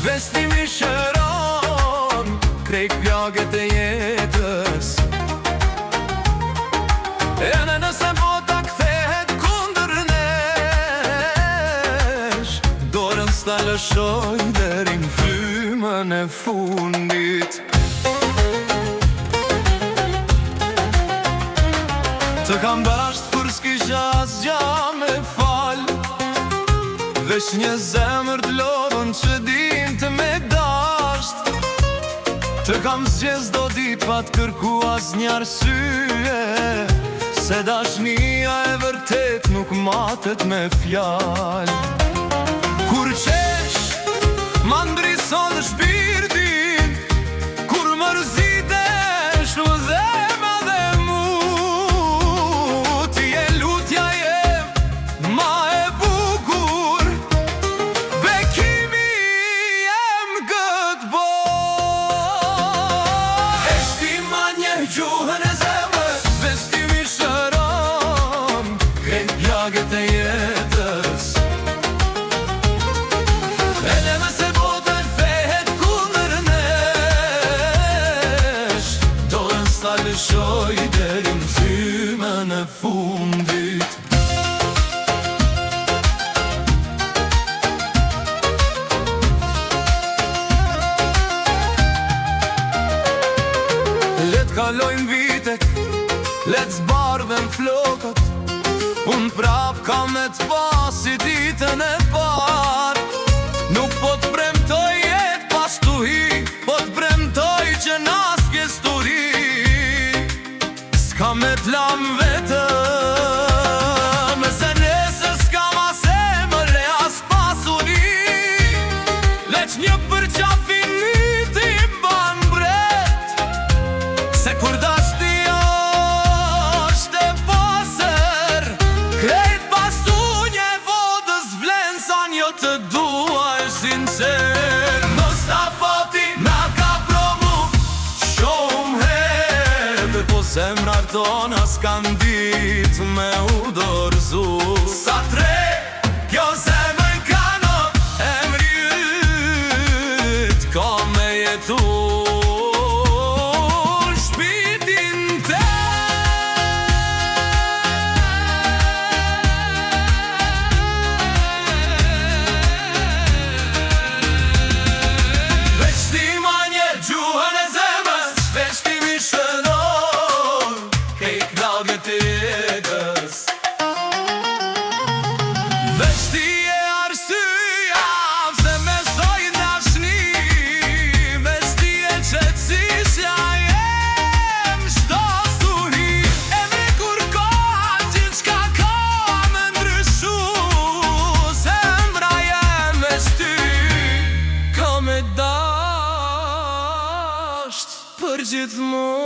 Vestimi shëron krejt plagët e jetës. Edhe nëse bota kthehet kundër nesh, dorën s'ta lëshoj deri n'frymën e fundit. Të kam dasht kur s'kisha asgja me fal, veç një zemër t'lodhën që din të me dasht. Të kam zgjes do dit pa t'kërku asnjë arsye, se dashnia e vërtet nuk matet me fjal. Kur qesh ma ndrison shpirtin, kur mërzitesh më dhema dhe mu, ti e lutja jem ma e bukur, bekimi jem këtë bot. E shtima një gjuhën e zemër, vestimi shëron krejt plagët e jetës. Edhe nëse bota kthehet kundër nesh, dorën s'ta lëshoj deri n'frymën e fundit. Let kalojnë vitet, let zbardhen flokët, unë prap kam me t'pasi ditën e parë. Nuk po t'premtoj jet pas tuhi, po t'premtoj që nas kjes turi. S'ka me t'lam vetëm, se nese s'ka ma zemër e as pasuri. Leq një përqaf finiti ban bret, se kur dashnia është e pasër, krejt pasunje vodës vlen sa një të dua e sincer. Mos ta fati na ka provu shumë herë, po zemrar tona s'kan dit me u dorëzu. Sa tre kjo zemër kanon e mryt, ka me jetu shpirtin te. Vestimi një gjuhën e zemës, vestimi shëron krejt plagët e jetës. Vesti e arsyeja pse mesoj dashni, vesti e qetësisja jem çdo stuhi. Emre kur koha gjithçka ka me ndryshu, zemra jem veç ty, ka me dasht për gjithmonë.